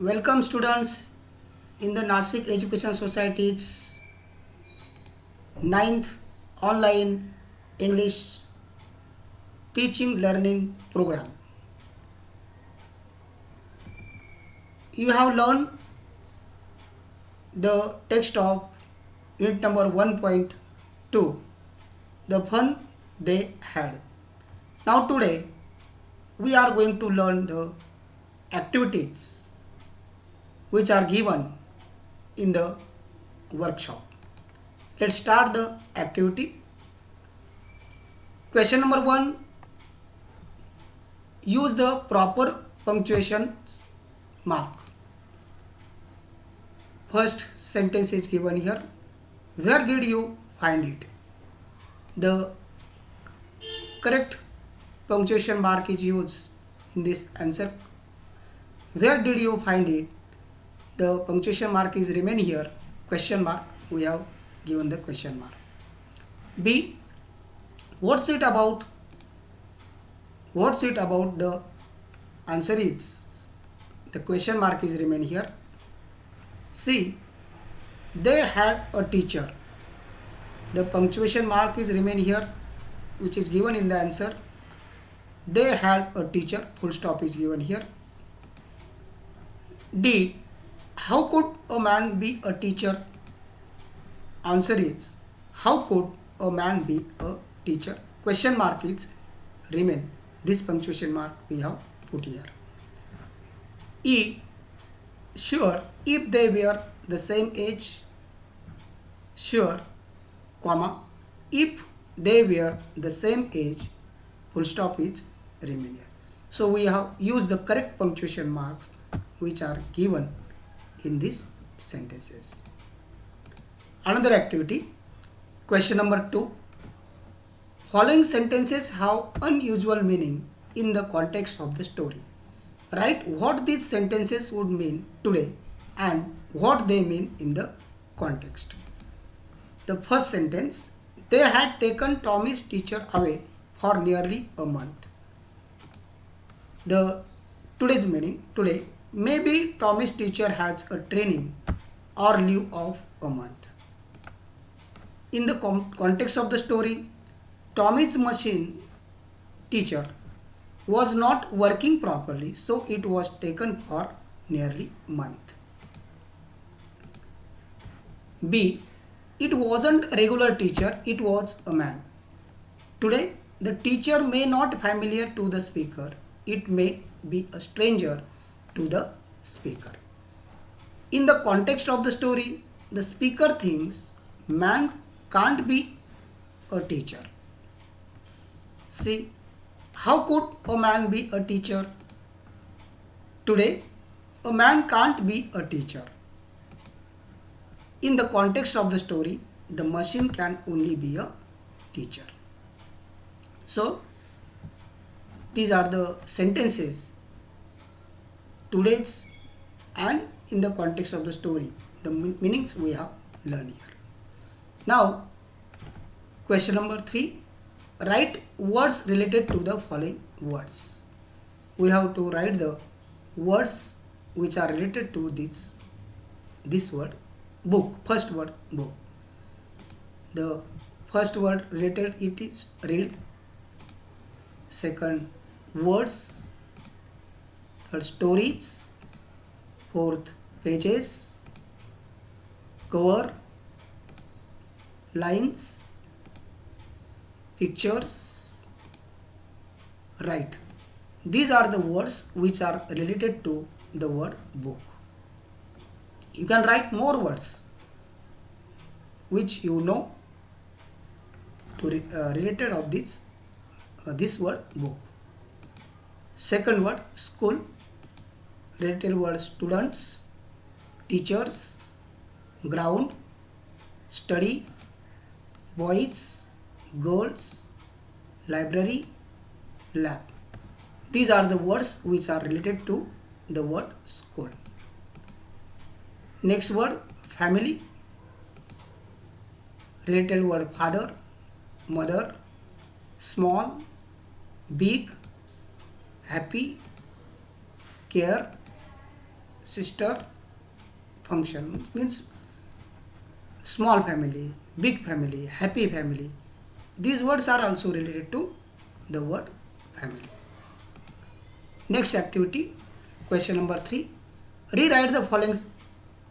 Welcome students in the Nasik Education Society's ninth online English teaching learning program. You have learned the text of unit number 1.2, the fun they had. Now today we are going to learn the activities which are given in the workshop. Let's start the activity. Question number 1, use the proper punctuation mark. First sentence is given here. Where did you find it? The correct punctuation mark is used in this answer. Where did you find it? The punctuation mark is remain here. Question mark. We have given the question mark. B. What's it about? What's it about? The answer is the question mark is remain here. C. They had a teacher. The punctuation mark is remain here, which is given in the answer. They had a teacher. Full stop is given here. D. How could a man be a teacher? Answer is how could a man be a teacher? Question mark is remain. This punctuation mark we have put here. E. Sure, if they were the same age. Sure, comma, if they were the same age, full stop is remain here. So we have used the correct punctuation marks which are given in these sentences. Another activity, question number 2. Following sentences have unusual meaning in the context of the story. Write what these sentences would mean today and what they mean in the context. The first sentence, they had taken Tommy's teacher away for nearly a month. The today's meaning, today, maybe Tommy's teacher has a training or leave of a month. In the context of the story, Tommy's machine teacher was not working properly, so it was taken for nearly a month. B. It wasn't a regular teacher, it was a man. Today, the teacher may not familiar to the speaker. It may be a stranger to the speaker. In the context of the story, the speaker thinks man can't be a teacher. See, how could a man be a teacher? Today, a man can't be a teacher. In the context of the story, the machine can only be a teacher. So, these are the sentences today's and in the context of the story, the meanings we have learned here. Now, question number 3, write words related to the following words. We have to write the words which are related to this word book. First word book. The first word related it is read. Second, words. Third, stories. Fourth, pages. Cover. Lines. Pictures. Write. These are the words which are related to the word book. You can write more words which you know to related of this word book. Second word school, related word students, teachers, ground, study, boys, girls, library, lab. These are the words which are related to the word school. Next word family, related word father, mother, small, big, happy, care, sister function, means small family, big family, happy family. These words are also related to the word family. Next activity, question number 3. Rewrite the following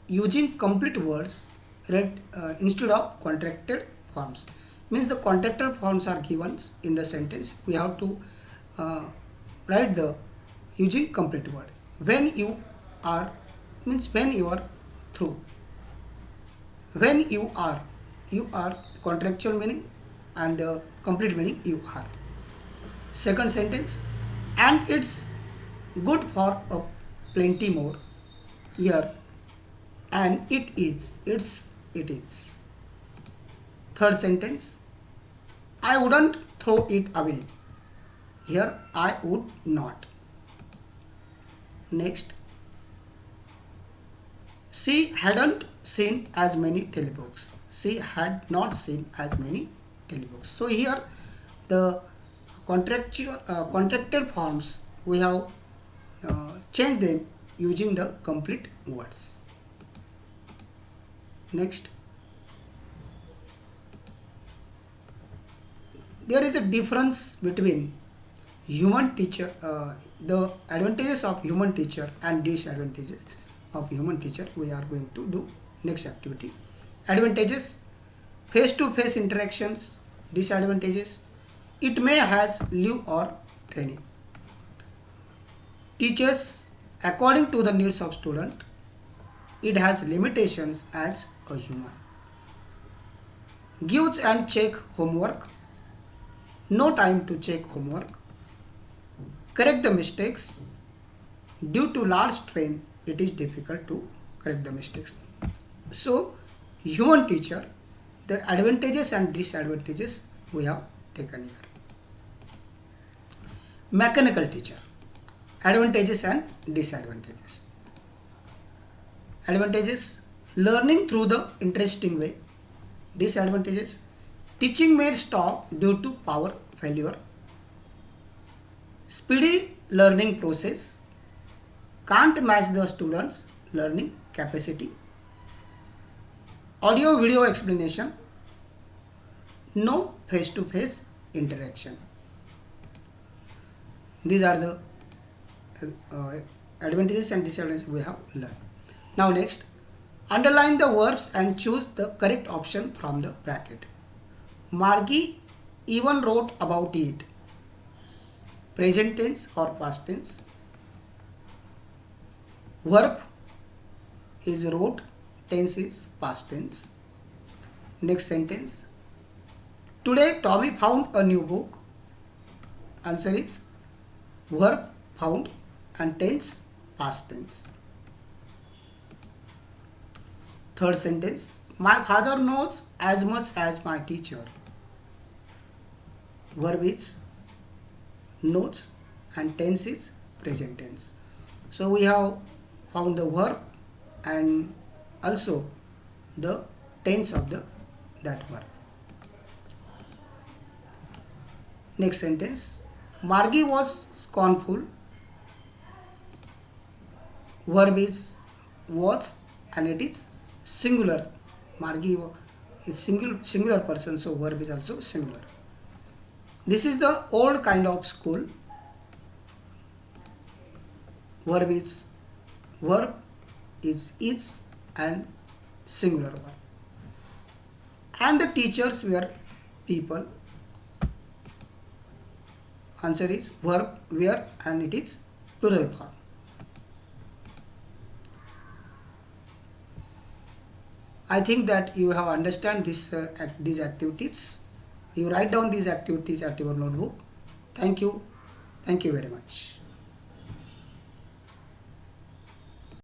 using complete words read instead of contracted forms. Means the contracted forms are given in the sentence. We have to write the using complete word. When you are, means when you are through. When you are contractual meaning, and complete meaning you are. Second sentence, and it's good for a plenty more here, and it is. Third sentence, I wouldn't throw it away, here I would not. Next, she hadn't seen as many telebooks. She had not seen as many telebooks. So here the contracted forms, we have changed them using the complete words. Next, there is a difference between human teacher, the advantages of human teacher and disadvantages of human teacher. We are going to do next activity. Advantages, face-to-face interactions. Disadvantages, it may has live or training. Teachers according to the needs of student, it has limitations as a human. Gives and check homework, no time to check homework. Correct the mistakes, due to large strain it is difficult to correct the mistakes. So human teacher, the advantages and disadvantages we have taken here. Mechanical teacher, advantages and disadvantages. Advantages, learning through the interesting way. Disadvantages, teaching may stop due to power failure. Speedy learning process, can't match the students' learning capacity. Audio video explanation, no face-to-face interaction. These are the advantages and disadvantages we have learned. Now next, underline the verbs and choose the correct option from the bracket. Margie even wrote about it. Present tense or past tense. Verb is wrote, tense is past tense. Next sentence, today Tommy found a new book. Answer is verb found and tense past tense. Third sentence, my father knows as much as my teacher. Verb is knows and tense is present tense. So we have found the verb and also the tense of that verb. Next sentence, Margie was scornful. Verb is was and it is singular. Margie is singular person, so verb is also singular. This is the old kind of school. Verb is and singular verb. And the teachers were people. Answer is verb were and it is plural form. I think that you have understand these activities. You write down these activities at your notebook. Thank you very much.